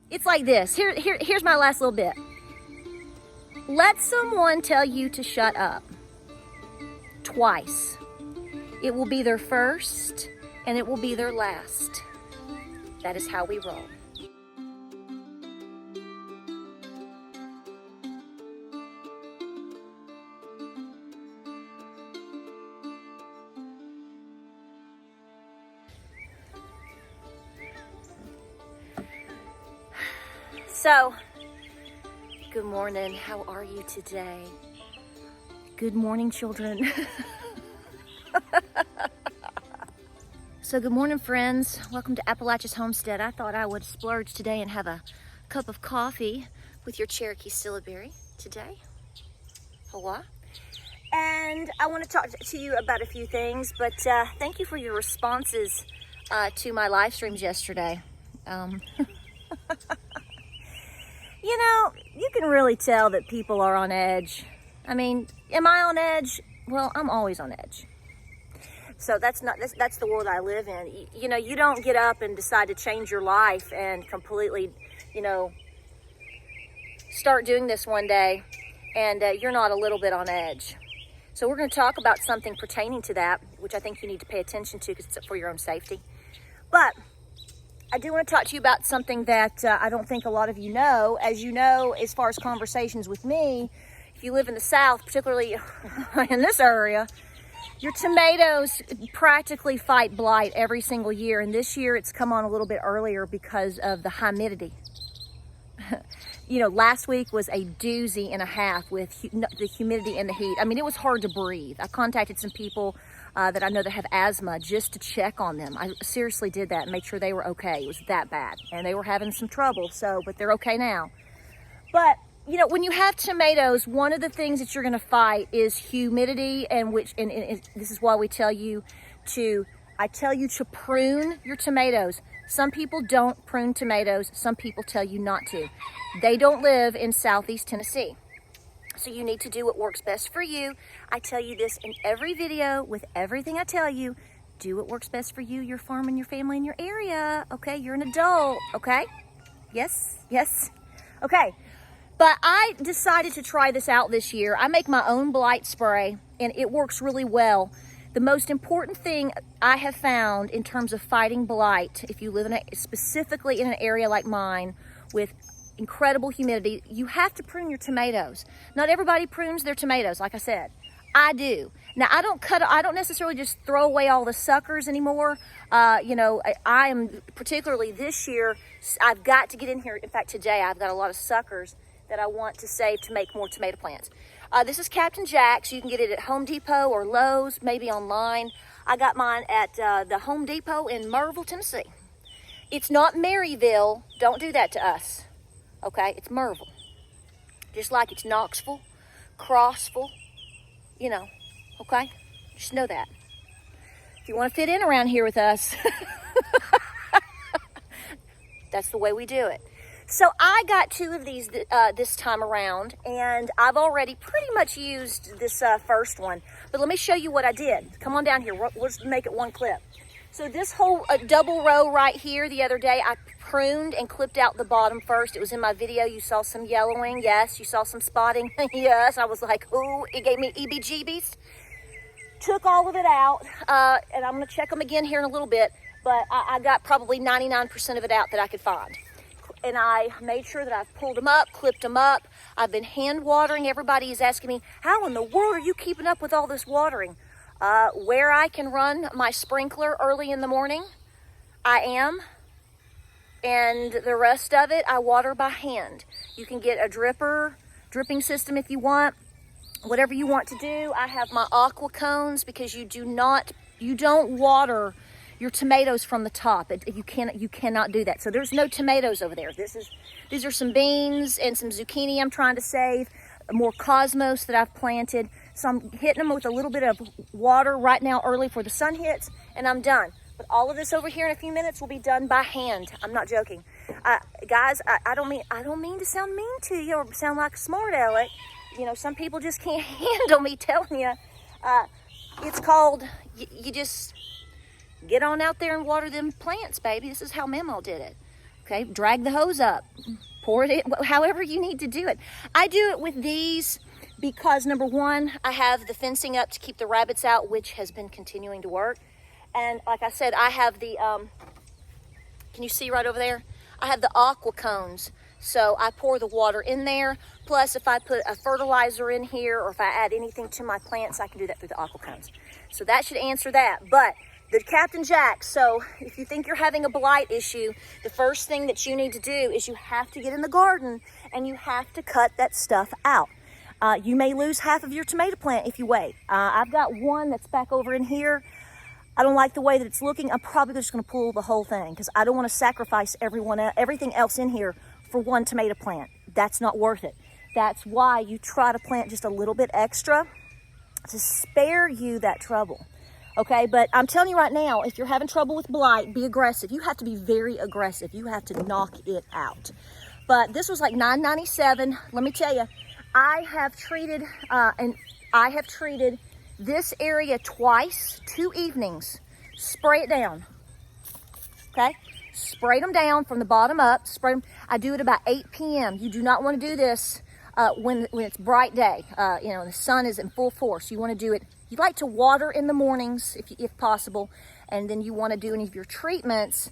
It's like this. Here's my last little bit. Let someone tell you to shut up twice. It will be their first and it will be their last. That is how we roll. So, good morning. How are you today? Good morning, children. So, good morning, friends. Welcome to Appalachia's Homestead. I thought I would splurge today and have a cup of coffee with your Cherokee syllabary today. Hawa. And I want to talk to you about a few things, but thank you for your responses to my live streams yesterday. You know, you can really tell that people are on edge. I mean, am I on edge? Well, I'm always on edge. So that's the world I live in. You know, you don't get up and decide to change your life and completely, you know, start doing this one day and you're not a little bit on edge. So we're going to talk about something pertaining to that, which I think you need to pay attention to because it's for your own safety. But I do want to talk to you about something that I don't think a lot of you know. As you know, as far as conversations with me, if you live in the South, particularly in this area, your tomatoes practically fight blight every single year. And this year it's come on a little bit earlier because of the humidity. You know, last week was a doozy and a half with the humidity and the heat. I mean, it was hard to breathe. I contacted some people that I know that have asthma just to check on them. I seriously did that and made sure they were okay. It was that bad. And they were having some trouble, but they're okay now. But, you know, when you have tomatoes, one of the things that you're going to fight is humidity, and this is why we tell you to prune your tomatoes. Some people don't prune tomatoes. Some people tell you not to. They don't live in Southeast Tennessee. So you need to do what works best for you. I tell you this in every video with everything I tell you. Do what works best for you, your farm, and your family, and your area. Okay, you're an adult, okay? Yes, yes. Okay, but I decided to try this out this year. I make my own blight spray, and it works really well. The most important thing I have found in terms of fighting blight, if you live specifically in an area like mine with incredible humidity, you have to prune your tomatoes. Not everybody prunes their tomatoes, like I said. I do. Now, I don't necessarily just throw away all the suckers anymore. You know, I am particularly this year, I've got to get in here. In fact, today I've got a lot of suckers that I want to save to make more tomato plants. This is Captain Jack's. You can get it at Home Depot or Lowe's, maybe online. I got mine at the Home Depot in Murrayville, Tennessee. It's not Maryville. Don't do that to us. Okay, it's Murrayville. Just like it's Knoxville, Crossville, you know, okay? Just know that. If you want to fit in around here with us, that's the way we do it. So I got 2 of these this time around, and I've already pretty much used this first one. But let me show you what I did. Come on down here. We'll just make it one clip. So this whole double row right here the other day, I pruned and clipped out the bottom first. It was in my video. You saw some yellowing. Yes. You saw some spotting. Yes. I was like, ooh, it gave me EBGBs. Took all of it out, and I'm going to check them again here in a little bit. But I got probably 99% of it out that I could find. And I made sure that I've pulled them up, clipped them up. I've been hand watering. Everybody is asking me, how in the world are you keeping up with all this watering? Where I can run my sprinkler early in the morning, I am. And the rest of it, I water by hand. You can get a dripping system if you want. Whatever you want to do. I have my aqua cones because you don't water your tomatoes from the top. You cannot do that. So there's no tomatoes over there. These are some beans and some zucchini I'm trying to save. More cosmos that I've planted. So I'm hitting them with a little bit of water right now early before the sun hits, and I'm done. But all of this over here in a few minutes will be done by hand. I'm not joking. Guys, I don't mean to sound mean to you or sound like a smart aleck. You know, some people just can't handle me telling you. It's called, you just get on out there and water them plants, baby. This is how Mamaw did it. Okay, drag the hose up, pour it in, however you need to do it. I do it with these because number one, I have the fencing up to keep the rabbits out, which has been continuing to work. And like I said, I have the, can you see right over there? I have the aqua cones. So I pour the water in there. Plus, if I put a fertilizer in here or if I add anything to my plants, I can do that through the aqua cones. So that should answer that. But the Captain Jack, so if you think you're having a blight issue, the first thing that you need to do is you have to get in the garden and you have to cut that stuff out. You may lose half of your tomato plant if you wait. I've got one that's back over in here. I don't like the way that it's looking. I'm probably just going to pull the whole thing because I don't want to sacrifice everything else in here for one tomato plant. That's not worth it. That's why you try to plant just a little bit extra to spare you that trouble. Okay, but I'm telling you right now, if you're having trouble with blight, be aggressive. You have to be very aggressive. You have to knock it out. But this was like $9.97. Let me tell you, I have treated this area twice, 2 evenings. Spray it down. Okay, spray them down from the bottom up. Spray them. I do it about 8 p.m. You do not want to do this when it's bright day. You know, the sun is in full force. You want to do it. You like to water in the mornings if possible, and then you want to do any of your treatments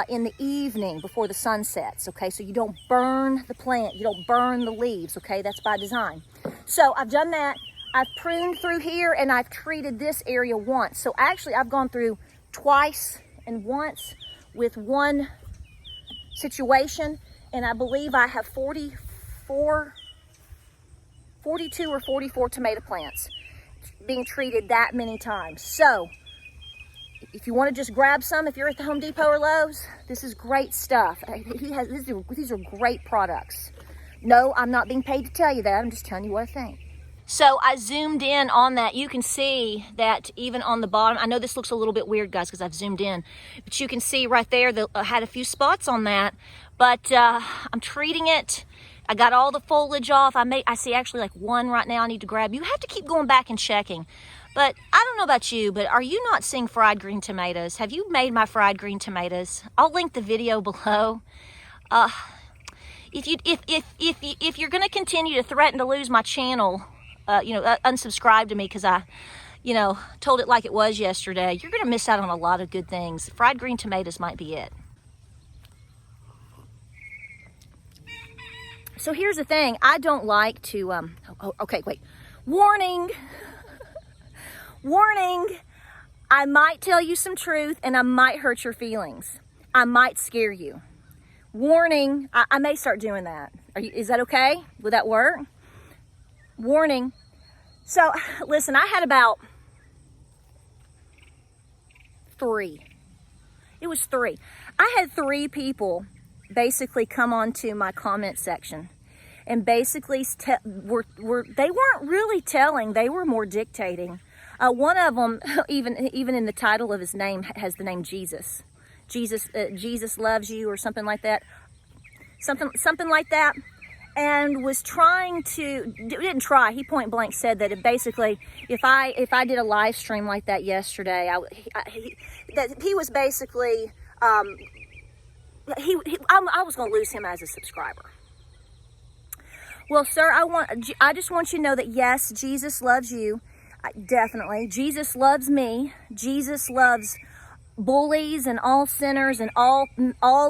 in the evening before the sun sets. Okay, so you don't burn the plant. You don't burn the leaves. Okay, that's by design. So I've done that. I've pruned through here and I've treated this area once. So actually I've gone through twice and once with one situation, and I believe I have 42 or 44 tomato plants being treated that many times. So if you want to just grab some, if you're at the Home Depot or Lowe's, this is great stuff. These are great products. No, I'm not being paid to tell you that. I'm just telling you what I think. So I zoomed in on that. You can see that even on the bottom, I know this looks a little bit weird, guys, because I've zoomed in, but you can see right there that I had a few spots on that, but I'm treating it. I got all the foliage off. I see actually like one right now I need to grab. You have to keep going back and checking. But I don't know about you, but are you not seeing fried green tomatoes? Have you made my fried green tomatoes? I'll link the video below. If you're going to continue to threaten to lose my channel, unsubscribe to me because I, told it like it was yesterday, you're going to miss out on a lot of good things. Fried green tomatoes might be it. So here's the thing. I don't like to, okay, wait. Warning. Warning. I might tell you some truth and I might hurt your feelings. I might scare you. Warning. I may start doing that. Is that okay? Would that work? Warning. So listen, I had about 3. It was 3. I had 3 people basically come onto my comment section and basically they weren't really telling, they were more dictating. One of them, even in the title of his name, has the name Jesus. Jesus loves you, or something like that. Something like that. And was trying to, didn't try, he point blank said that basically, if I did a live stream like that yesterday, he was basically, I was going to lose him as a subscriber. Well, sir, I just want you to know that yes, Jesus loves you, definitely. Jesus loves me. Jesus loves bullies and all sinners and all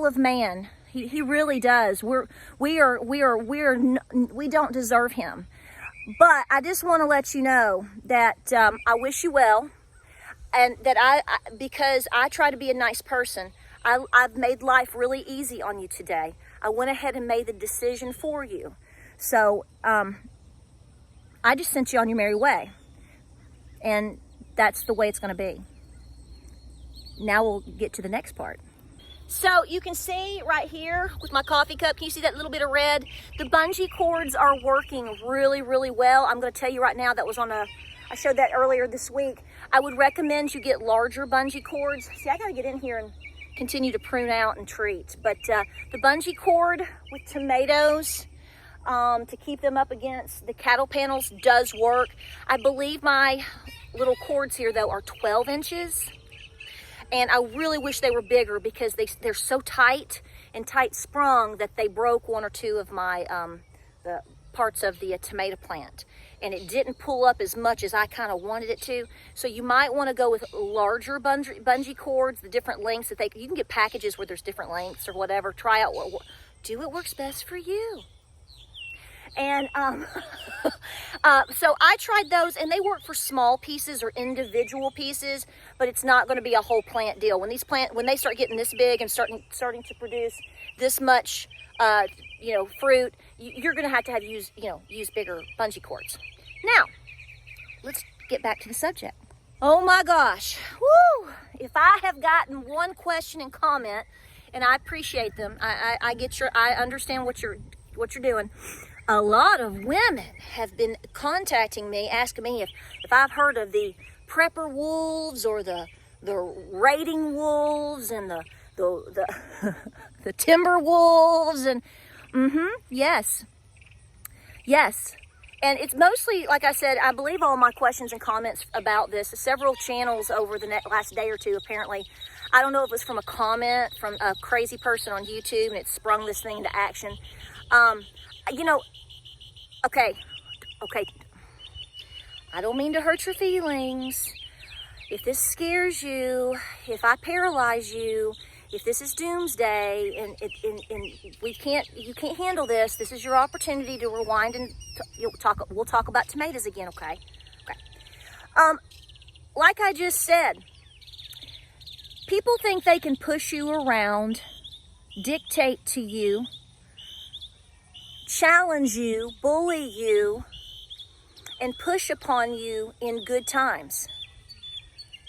of man. He really does. We don't deserve him. But I just want to let you know that I wish you well, and that because I try to be a nice person, I've made life really easy on you today. I went ahead and made the decision for you. So I just sent you on your merry way, and that's the way it's going to be. Now we'll get to the next part. So you can see right here with my coffee cup, can you see that little bit of red? The bungee cords are working really, really well. I'm going to tell you right now, I showed that earlier this week. I would recommend you get larger bungee cords. See, I got to get in here and continue to prune out and treat. But the bungee cord with tomatoes to keep them up against the cattle panels does work. I believe my little cords here, though, are 12 inches. And I really wish they were bigger because they're so tight and tight sprung that they broke one or two of my the parts of the tomato plant, and it didn't pull up as much as I kind of wanted it to. So you might want to go with larger bungee cords, the different lengths that you can get packages where there's different lengths or whatever. Try out do what works best for you. And so I tried those, and they work for small pieces or individual pieces, but it's not going to be a whole plant deal. When they start getting this big and starting to produce this much, fruit, you're going to have use bigger bungee cords. Now, let's get back to the subject. Oh my gosh, woo! If I have gotten one question and comment, and I appreciate them, I understand what you're doing. A lot of women have been contacting me, asking me if I've heard of the prepper wolves or the raiding wolves and the the timber wolves, and yes. And it's mostly, like I said, I believe all my questions and comments about this, several channels over the last day or two, apparently. I don't know if it was from a comment from a crazy person on YouTube and it sprung this thing into action. Okay. I don't mean to hurt your feelings. If this scares you, if I paralyze you, if this is doomsday and you can't handle this, this is your opportunity to rewind and we'll talk about tomatoes again, okay? Like I just said, people think they can push you around, dictate to you, challenge you, bully you, and push upon you in good times.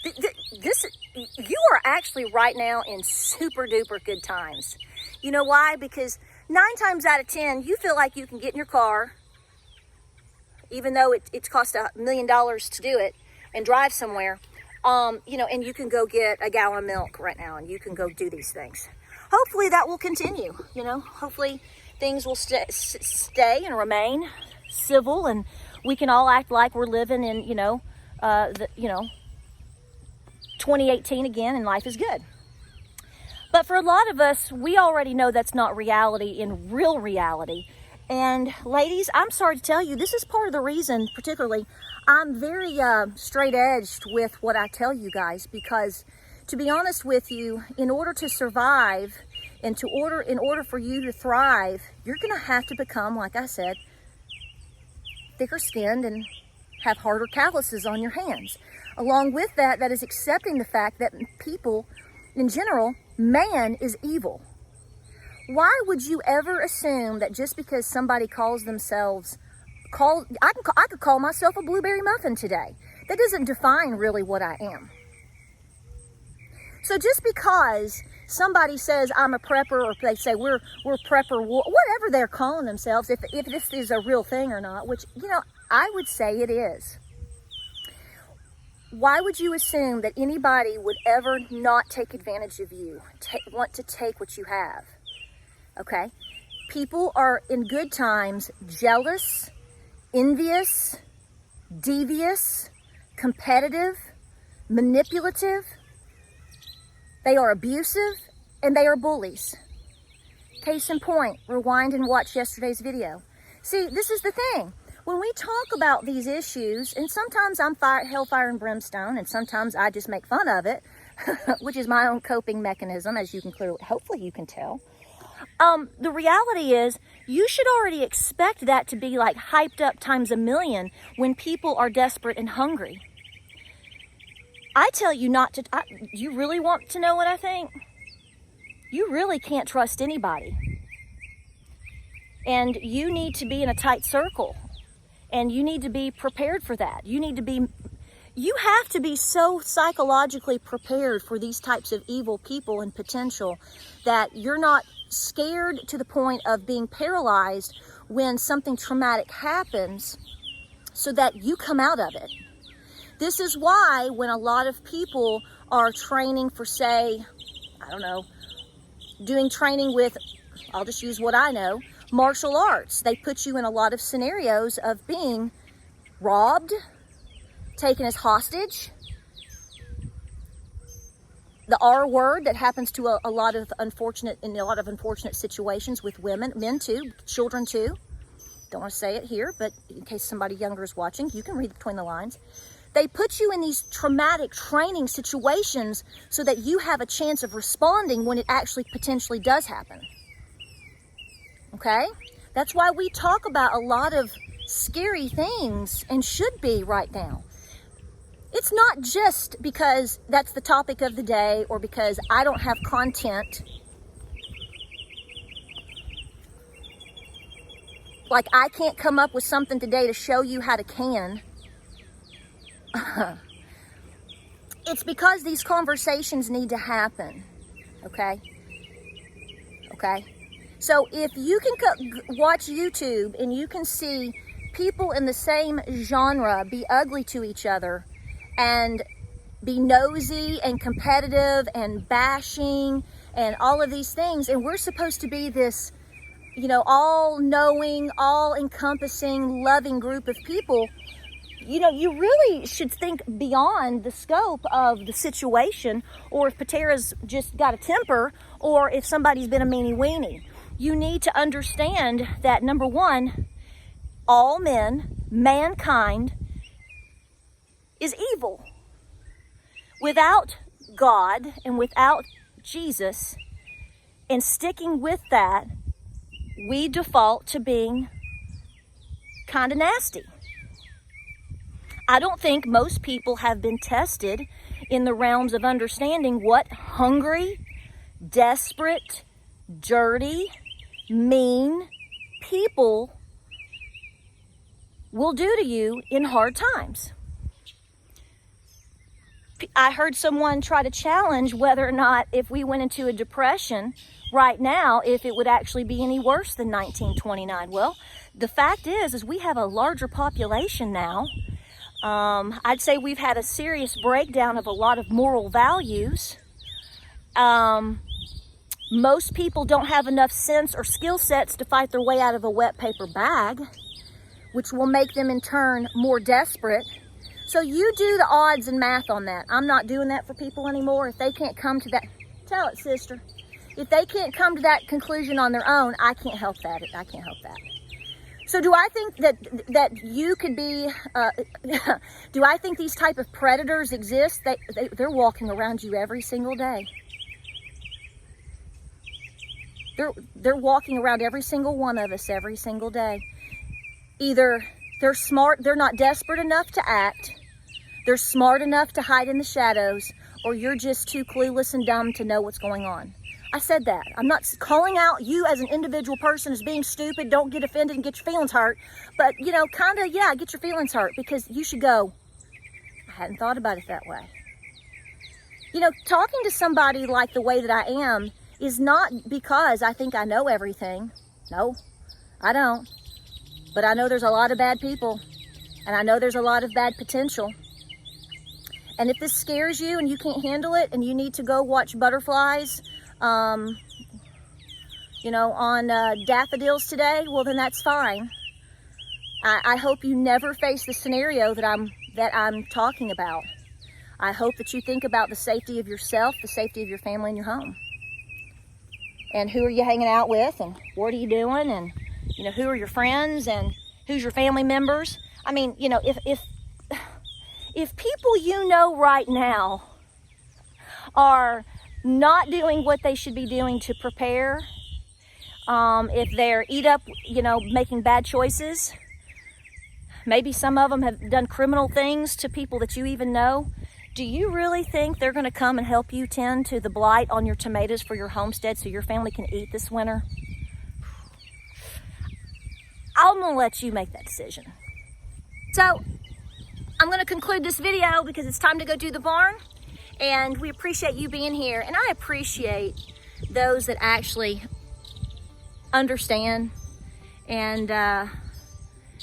You are actually right now in super duper good times. You know why? Because 9 times out of 10, you feel like you can get in your car, even though it's cost $1 million to do it, and drive somewhere, and you can go get a gallon of milk right now, and you can go do these things. Hopefully that will continue. Hopefully things will stay and remain civil, and we can all act like we're living in 2018 again, and life is good. But for a lot of us, we already know that's not reality in real reality. And ladies, I'm sorry to tell you, this is part of the reason, particularly, I'm very straight-edged with what I tell you guys, because to be honest with you, in order to survive and in order for you to thrive, you're going to have to become, like I said, thicker-skinned and have harder calluses on your hands. Along with that is accepting the fact that people, in general, man is evil. Why would you ever assume that just because somebody calls themselves, I could call myself a blueberry muffin today. That doesn't define really what I am. So just because somebody says I'm a prepper, or they say we're prepper, whatever they're calling themselves, if this is a real thing or not, which, I would say it is. Why would you assume that anybody would ever not take advantage of you, want to take what you have? Okay? People are, in good times, jealous, envious, devious, competitive, manipulative. They are abusive, and they are bullies. Case in point, rewind and watch yesterday's video. See, this is the thing. When we talk about these issues, and sometimes I'm hellfire and brimstone, and sometimes I just make fun of it, which is my own coping mechanism, as you can hopefully you can tell. The reality is, you should already expect that to be like hyped up times 1,000,000 when people are desperate and hungry. I tell you not to, you really want to know what I think? You really can't trust anybody. And you need to be in a tight circle. And you need to be prepared for that. You have to be so psychologically prepared for these types of evil people and potential that you're not scared to the point of being paralyzed when something traumatic happens, so that you come out of it. This is why when a lot of people are training for, say, doing training with, I'll just use what I know, martial arts. They put you in a lot of scenarios of being robbed, taken as hostage, the R word that happens to in a lot of unfortunate situations with women, men too, children too. Don't want to say it here, but in case somebody younger is watching, you can read between the lines. They put you in these traumatic training situations so that you have a chance of responding when it actually potentially does happen. Okay? That's why we talk about a lot of scary things, and should be right now. It's not just because that's the topic of the day or because I don't have content. Like I can't come up with something today to show you how to can. It's because these conversations need to happen. Okay? Okay? So if you can watch YouTube and you can see people in the same genre be ugly to each other and be nosy and competitive and bashing and all of these things, and we're supposed to be this, you know, all-knowing, all-encompassing, loving group of people, you know, you really should think beyond the scope of the situation, or if Patera's just got a temper, or if somebody's been a meanie-weenie. You need to understand that, number one, all men, mankind, is evil. Without God and without Jesus, and sticking with that, we default to being kind of nasty. I don't think most people have been tested in the realms of understanding what hungry, desperate, dirty, mean people will do to you in hard times. I heard someone try to challenge whether or not if we went into a depression right now, if it would actually be any worse than 1929. Well, the fact is we have a larger population now. I'd say we've had a serious breakdown of a lot of moral values. Most people don't have enough sense or skill sets to fight their way out of a wet paper bag, which will make them in turn more desperate. So you do the odds and math on that. I'm not doing that for people anymore. If they can't come to that, tell it, sister. If they can't come to that conclusion on their own, I can't help that. I can't help that. So do I think that you could be, do I think these type of predators exist? They're walking around you every single day. They're walking around every single one of us every single day. Either they're smart, they're not desperate enough to act, they're smart enough to hide in the shadows, or you're just too clueless and dumb to know what's going on. I said that. I'm not calling out you as an individual person as being stupid. Don't get offended and get your feelings hurt. But, you know, kind of, yeah, get your feelings hurt, because you should go, I hadn't thought about it that way. You know, talking to somebody like the way that I am is not because I think I know everything. No, I don't. But I know there's a lot of bad people, and I know there's a lot of bad potential. And if this scares you and you can't handle it and you need to go watch butterflies, you know, on daffodils today, well, then that's fine. I hope you never face the scenario that I'm talking about. I hope that you think about the safety of yourself, the safety of your family and your home. And who are you hanging out with, and what are you doing, and, you know, who are your friends, and who's your family members? I mean, you know, if people you know right now are not doing what they should be doing to prepare, if they're you know, making bad choices, maybe some of them have done criminal things to people that you even know, do you really think they're going to come and help you tend to the blight on your tomatoes for your homestead so your family can eat this winter? I'm going to let you make that decision. So I'm going to conclude this video because it's time to go do the barn. And we appreciate you being here. And I appreciate those that actually understand and,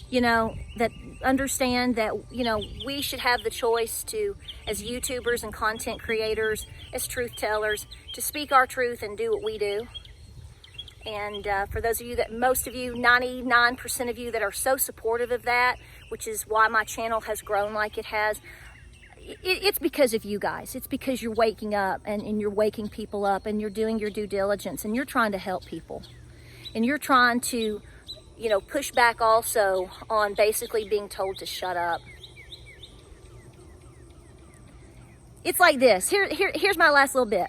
you know, that understand that, you know, we should have the choice to, as YouTubers and content creators, as truth tellers, to speak our truth and do what we do. And for those of you that, most of you, 99% of you that are so supportive of that, which is why my channel has grown like it has, it's because of you guys. It's because you're waking up and you're waking people up and you're doing your due diligence and you're trying to help people. And you're trying to, you know, push back also on basically being told to shut up. It's like this. Here's my last little bit.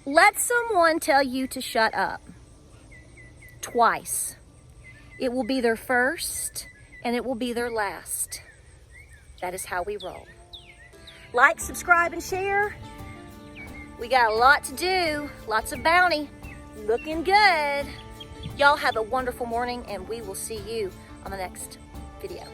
Let someone tell you to shut up twice. It will be their first and it will be their last. That is how we roll. Like, subscribe, and share. We got a lot to do. Lots of bounty. Looking good. Y'all have a wonderful morning, and we will see you on the next video.